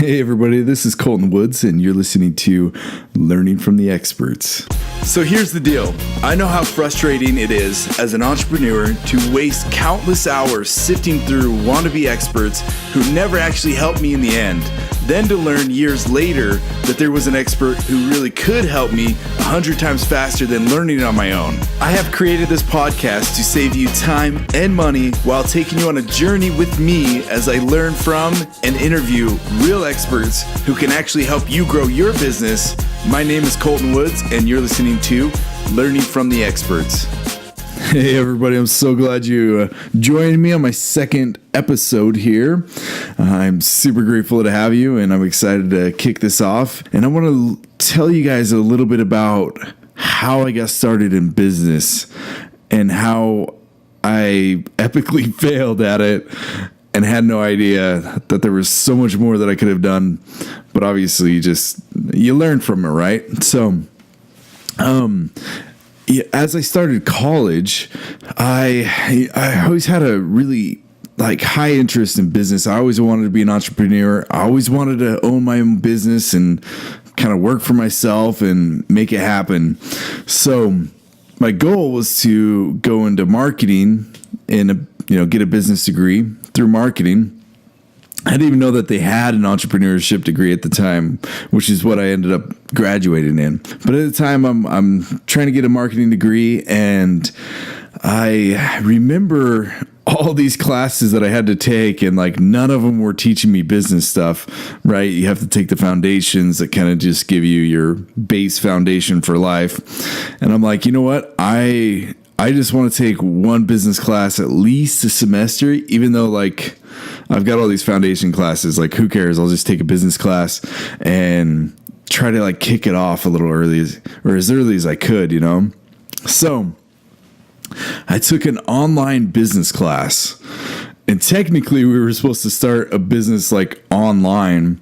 Hey everybody, this is Colton Woods and you're listening to Learning from the Experts. So here's the deal. I know how frustrating it is as an entrepreneur to waste countless hours sifting through wannabe experts who never actually helped me in the end. Then to learn years later that there was an expert who really could help me 100 times faster than learning it on my own. I have created this podcast to save you time and money while taking you on a journey with me as I learn from and interview real experts who can actually help you grow your business. My name is Colton Woods and you're listening to Learning from the Experts. Hey everybody, I'm so glad you joined me on my second episode here. I'm super grateful to have you and I'm excited to kick this off. And I want to tell you guys a little bit about how I got started in business and how I epically failed at it and had no idea that there was so much more that I could have done. But obviously you learn from it, right? So, as I started college, I always had a really high interest in business. I always wanted to be an entrepreneur. I always wanted to own my own business and kind of work for myself and make it happen. So my goal was to go into marketing and get a business degree through marketing. I didn't even know that they had an entrepreneurship degree at the time, which is what I ended up graduating in. But at the time, I'm trying to get a marketing degree, and I remember all these classes that I had to take, and none of them were teaching me business stuff, right? You have to take the foundations that kind of just give you your base foundation for life. And I'm like, you know what? I just want to take one business class at least a semester, even though I've got all these foundation classes. Who cares? I'll just take a business class and try to kick it off a little early or as early as I could, So I took an online business class, and technically we were supposed to start a business online,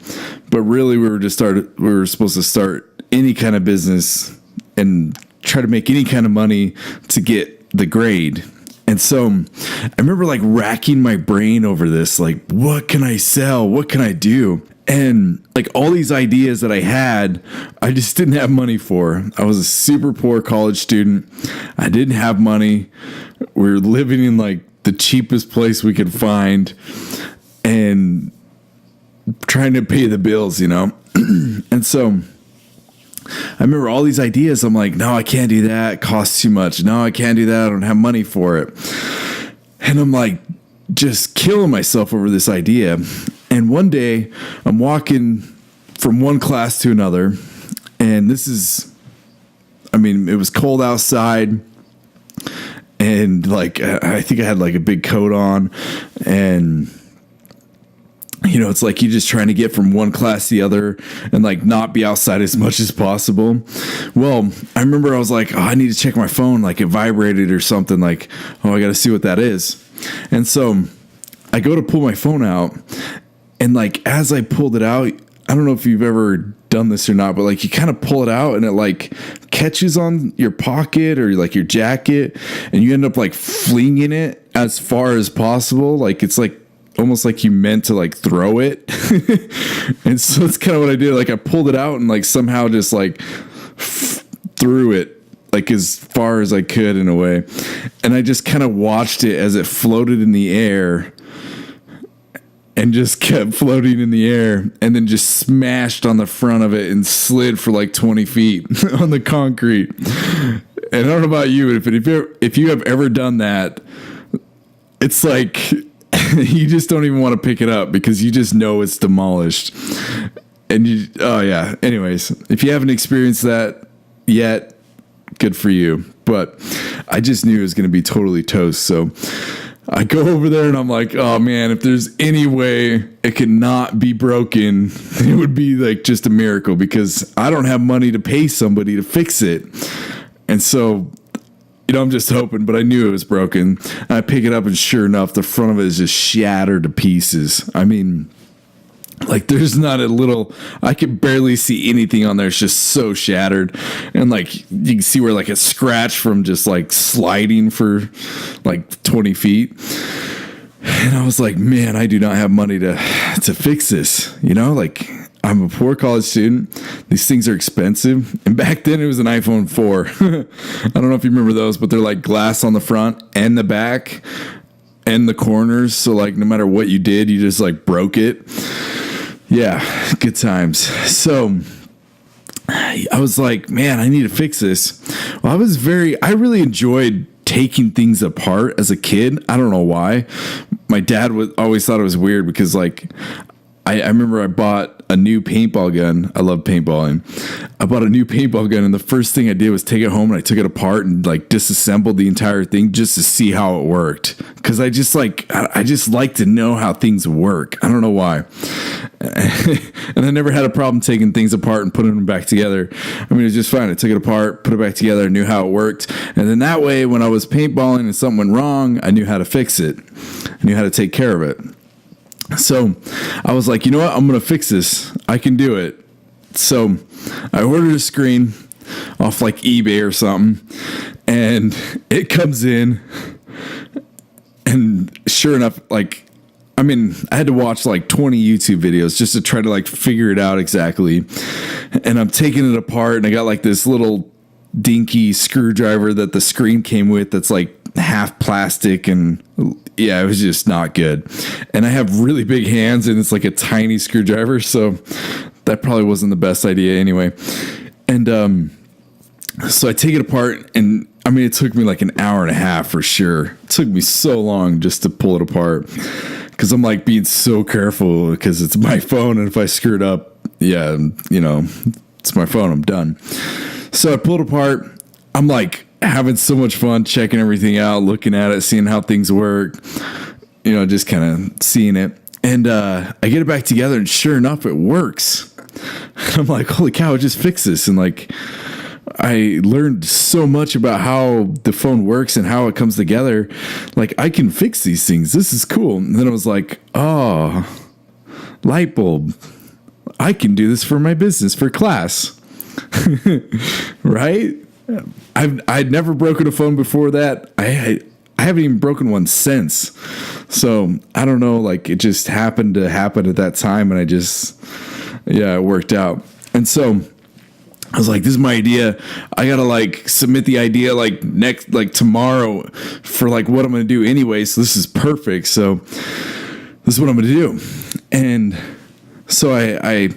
but really we were supposed to start any kind of business and try to make any kind of money to get the grade. And so I remember racking my brain over this, what can I sell? What can I do? And all these ideas that I had, I just didn't have money for. I was a super poor college student. I didn't have money. We were living in the cheapest place we could find and trying to pay the bills, And so I remember all these ideas. I'm like, no, I can't do that. It costs too much. No, I can't do that. I don't have money for it. And I'm just killing myself over this idea. And one day I'm walking from one class to another. And it was cold outside. And I think I had a big coat on. And it's you're just trying to get from one class to the other and not be outside as much as possible. Well, I remember I was I need to check my phone. It vibrated or something. I got to see what that is. And so I go to pull my phone out, and as I pulled it out, I don't know if you've ever done this or not, but you kind of pull it out and it catches on your pocket or your jacket, and you end up flinging it as far as possible. It's almost you meant to throw it. And so that's kind of what I did. I pulled it out and somehow just threw it as far as I could in a way. And I just kind of watched it as it floated in the air and just kept floating in the air, and then just smashed on the front of it and slid for 20 feet on the concrete. And I don't know about you, but if you have ever done that, it's you just don't even want to pick it up because you just know it's demolished. And anyways, if you haven't experienced that yet, good for you. But I just knew it was going to be totally toast. So I go over there and I'm like, oh man, if there's any way it could not be broken, it would be just a miracle, because I don't have money to pay somebody to fix it. And so I'm just hoping, but I knew it was broken. I pick it up, and sure enough, the front of it is just shattered to pieces. I mean, there's not a little, I could barely see anything on there. It's just so shattered. And you can see where a scratch from just sliding for 20 feet. And I was like, man, I do not have money to fix this. You know, like I'm a poor college student. These things are expensive. And back then it was an iPhone 4. I don't know if you remember those, but they're like glass on the front and the back and the corners. So like no matter what you did, you just like broke it. Yeah, good times. So I was like, man, I need to fix this. Well, I really enjoyed taking things apart as a kid. I don't know why. My dad always thought it was weird because like I remember I bought a new paintball gun. I love paintballing. I bought a new paintball gun, and the first thing I did was take it home and I took it apart and like disassembled the entire thing just to see how it worked. Because I just like to know how things work. I don't know why. And I never had a problem taking things apart and putting them back together. I mean, it was just fine. I took it apart, put it back together, I knew how it worked. And then that way, when I was paintballing and something went wrong, I knew how to fix it. I knew how to take care of it. So I was like, you know what? I'm going to fix this. I can do it. So I ordered a screen off like eBay or something, and it comes in, and sure enough, like, I mean, I had to watch like 20 YouTube videos just to try to like figure it out exactly. And I'm taking it apart, and I got like this little dinky screwdriver that the screen came with that's like half plastic, and yeah, it was just not good. And I have really big hands, and it's like a tiny screwdriver, so that probably wasn't the best idea anyway. And so I take it apart, and I mean, it took me like an hour and a half for sure. It took me so long just to pull it apart because I'm like being so careful because it's my phone, and if I screw it up, yeah, you know, it's my phone, I'm done. So I pulled it apart. I'm like having so much fun checking everything out, looking at it, seeing how things work, you know, just kind of seeing it. And I get it back together, and sure enough, it works. I'm like, holy cow, I just fixed this. And like, I learned so much about how the phone works and how it comes together. Like, I can fix these things. This is cool. And then I was like, oh, light bulb. I can do this for my business, for class. Right? I'd never broken a phone before that. I haven't even broken one since. So I don't know, like it just happened to happen at that time, and it worked out. And so I was like, this is my idea. I gotta like submit the idea like tomorrow for like what I'm gonna do anyway. So this is perfect. So this is what I'm gonna do. And so I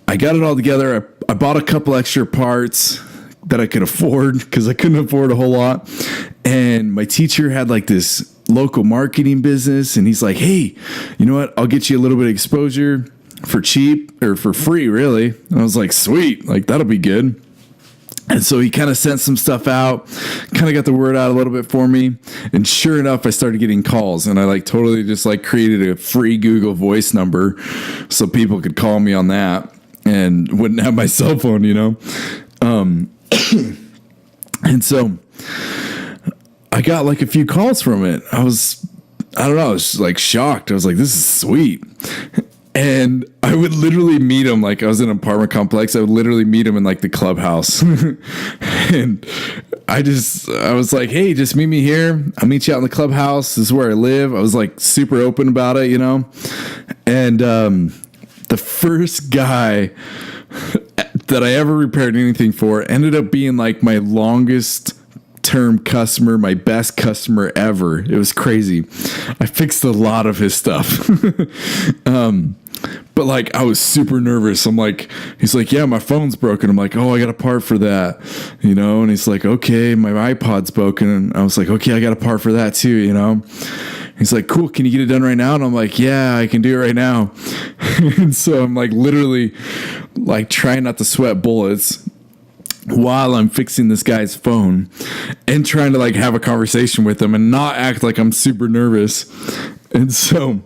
got it all together. I bought a couple extra parts that I could afford because I couldn't afford a whole lot. And my teacher had like this local marketing business, and he's like, hey, you know what? I'll get you a little bit of exposure for cheap or for free, really. And I was like, sweet, like that'll be good. And so he kind of sent some stuff out, kind of got the word out a little bit for me. And sure enough, I started getting calls, and I like totally just like created a free Google Voice number so people could call me on that and wouldn't have my cell phone, you know? And so I got like a few calls from it. I was like shocked. I was like, this is sweet. And I would literally meet him. Like I was in an apartment complex. I would literally meet him in like the clubhouse. And I was like, hey, just meet me here. I'll meet you out in the clubhouse. This is where I live. I was like super open about it, you know? And, the first guy that I ever repaired anything for ended up being like my longest term customer, my best customer ever. It was crazy. I fixed a lot of his stuff. But like, I was super nervous. I'm like, he's like, yeah, my phone's broken. I'm like, oh, I got a part for that, you know? And he's like, okay, my iPod's broken. And I was like, okay, I got a part for that too, you know? He's like, cool, can you get it done right now? And I'm like, yeah, I can do it right now. And so I'm like literally like trying not to sweat bullets while I'm fixing this guy's phone and trying to like have a conversation with him and not act like I'm super nervous. And so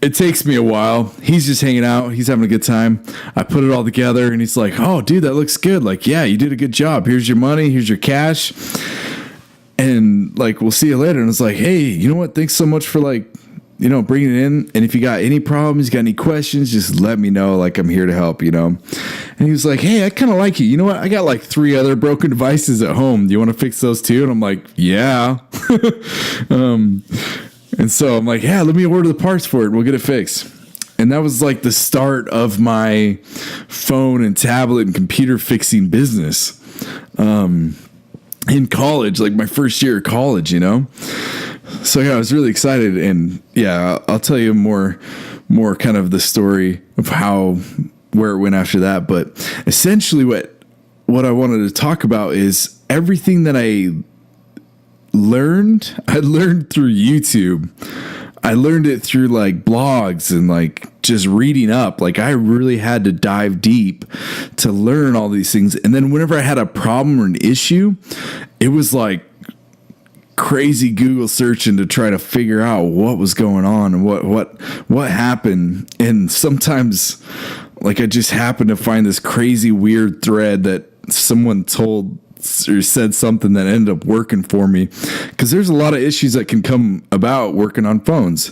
it takes me a while. He's just hanging out. He's having a good time. I put it all together, and he's like, oh, dude, that looks good. Like, yeah, you did a good job. Here's your money. Here's your cash. And like, we'll see you later. And it's like, hey, you know what? Thanks so much for like, you know, bringing it in. And if you got any problems, got any questions, just let me know. Like, I'm here to help, you know? And he was like, hey, I kind of like you. You know what? I got like 3 other broken devices at home. Do you want to fix those too? And I'm like, yeah. And so I'm like, yeah, let me order the parts for it and we'll get it fixed. And that was like the start of my phone and tablet and computer fixing business in college, like my first year of college, you know? So yeah, I was really excited. And yeah, I'll tell you more kind of the story of where it went after that. But essentially what I wanted to talk about is everything that I learned through YouTube. I learned it through like blogs and like just reading up. Like I really had to dive deep to learn all these things. And then whenever I had a problem or an issue, it was like crazy Google searching to try to figure out what was going on and what happened. And sometimes like I just happened to find this crazy weird thread that someone told or said something that ended up working for me, because there's a lot of issues that can come about working on phones.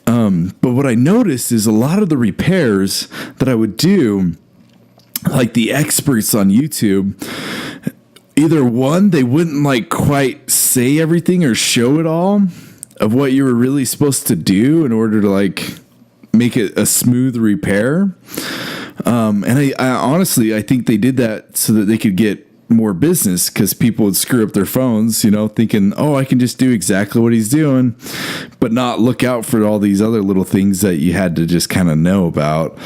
But what I noticed is a lot of the repairs that I would do, like the experts on YouTube, either one, they wouldn't like quite say everything or show it all of what you were really supposed to do in order to like make it a smooth repair. And I honestly, I think they did that so that they could get more business, because people would screw up their phones, you know, thinking, oh, I can just do exactly what he's doing, but not look out for all these other little things that you had to just kind of know about.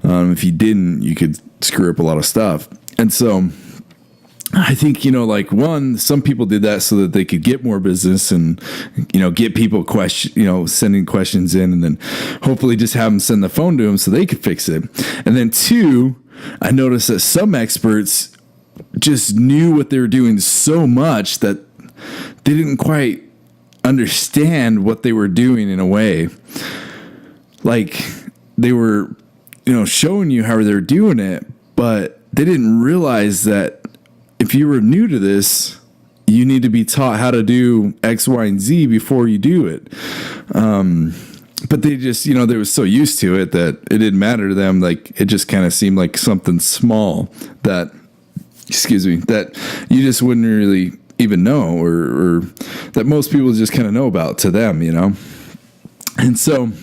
If you didn't, you could screw up a lot of stuff. And so I think, you know, like some people did that so that they could get more business and, you know, get people sending questions in, and then hopefully just have them send the phone to them so they could fix it. And then two, I noticed that some experts just knew what they were doing so much that they didn't quite understand what they were doing in a way. Like they were, you know, showing you how they're doing it, but they didn't realize that if you were new to this, you need to be taught how to do X, Y, and Z before you do it. But they just, you know, they were so used to it that it didn't matter to them. Like it just kind of seemed like something small that you just wouldn't really even know, or that most people just kind of know about to them, you know? And so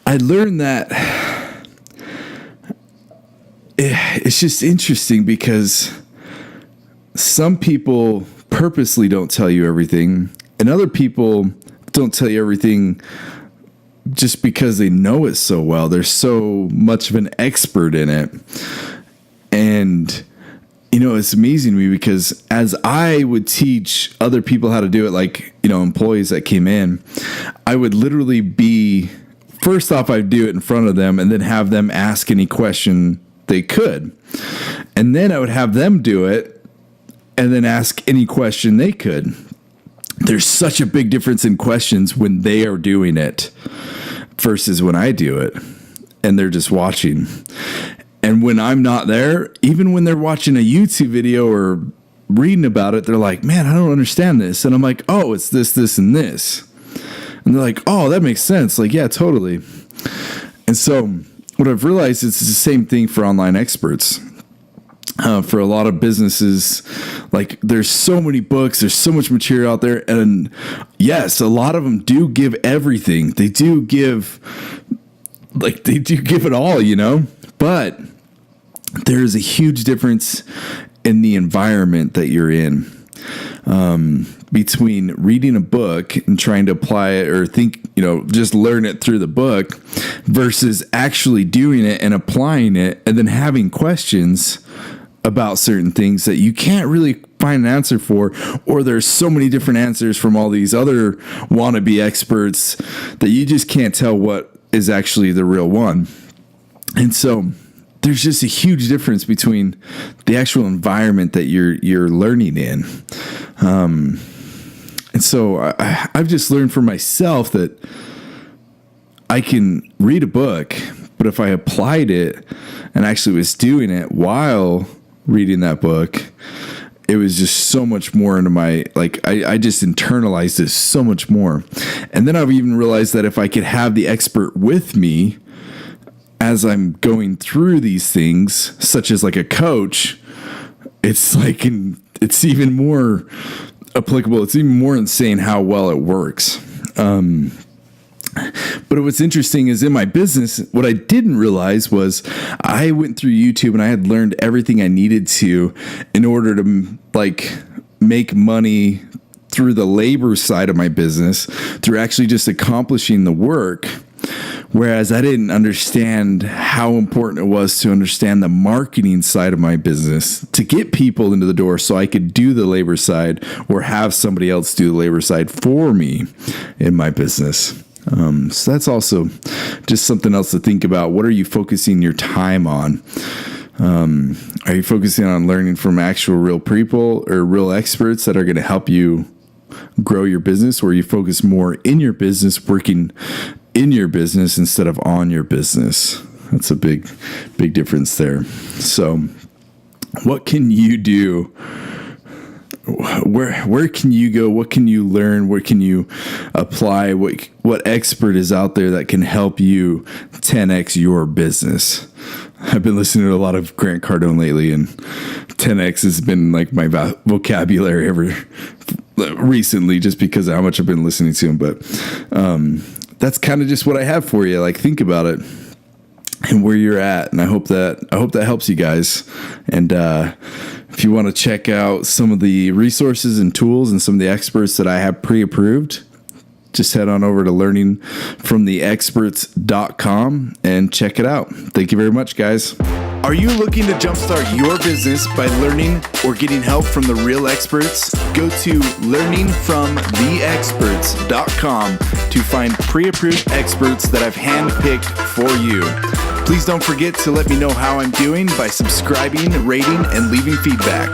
I learned that it's just interesting because some people purposely don't tell you everything, and other people don't tell you everything just because they know it so well. They're so much of an expert in it. And you know, it's amazing to me because as I would teach other people how to do it, like, you know, employees that came in, I would literally first off, I'd do it in front of them and then have them ask any question they could. And then I would have them do it and then ask any question they could. There's such a big difference in questions when they are doing it versus when I do it and they're just watching. And when I'm not there, even when they're watching a YouTube video or reading about it, they're like, man, I don't understand this. And I'm like, oh, it's this, this, and this. And they're like, oh, that makes sense. Like, yeah, totally. And so what I've realized is it's the same thing for online experts. For a lot of businesses, like there's so many books, there's so much material out there. And yes, a lot of them do give everything. They do give it all, you know, but there's a huge difference in the environment that you're in, between reading a book and trying to apply it or think, you know, just learn it through the book versus actually doing it and applying it and then having questions about certain things that you can't really find an answer for, or there's so many different answers from all these other wannabe experts that you just can't tell what is actually the real one. And so there's just a huge difference between the actual environment that you're learning in. And so I've just learned for myself that I can read a book, but if I applied it and actually was doing it while reading that book, it was just so much more into my, like, I just internalized it so much more. And then I've even realized that if I could have the expert with me as I'm going through these things, such as like a coach, it's like, it's even more applicable. It's even more insane how well it works. But what's interesting is in my business, what I didn't realize was I went through YouTube and I had learned everything I needed to in order to make money through the labor side of my business, through actually just accomplishing the work. Whereas I didn't understand how important it was to understand the marketing side of my business to get people into the door so I could do the labor side or have somebody else do the labor side for me in my business. So that's also just something else to think about. What are you focusing your time on? Are you focusing on learning from actual real people or real experts that are going to help you grow your business, or you focus more in your business, working in your business instead of on your business? That's a big difference there. So what can you do? Where can you go? What can you learn? Where can you apply? What expert is out there that can help you 10x your business? I've been listening to a lot of Grant Cardone lately, and 10x has been like my vocabulary ever recently, just because of how much I've been listening to him. But that's kind of just what I have for you. Like, think about it and where you're at, and I hope that helps you guys. And if you want to check out some of the resources and tools and some of the experts that I have pre-approved, just head on over to learningfromtheexperts.com and check it out. Thank you very much, guys. Are you looking to jumpstart your business by learning or getting help from the real experts? Go to learningfromtheexperts.com to find pre-approved experts that I've handpicked for you. Please don't forget to let me know how I'm doing by subscribing, rating, and leaving feedback.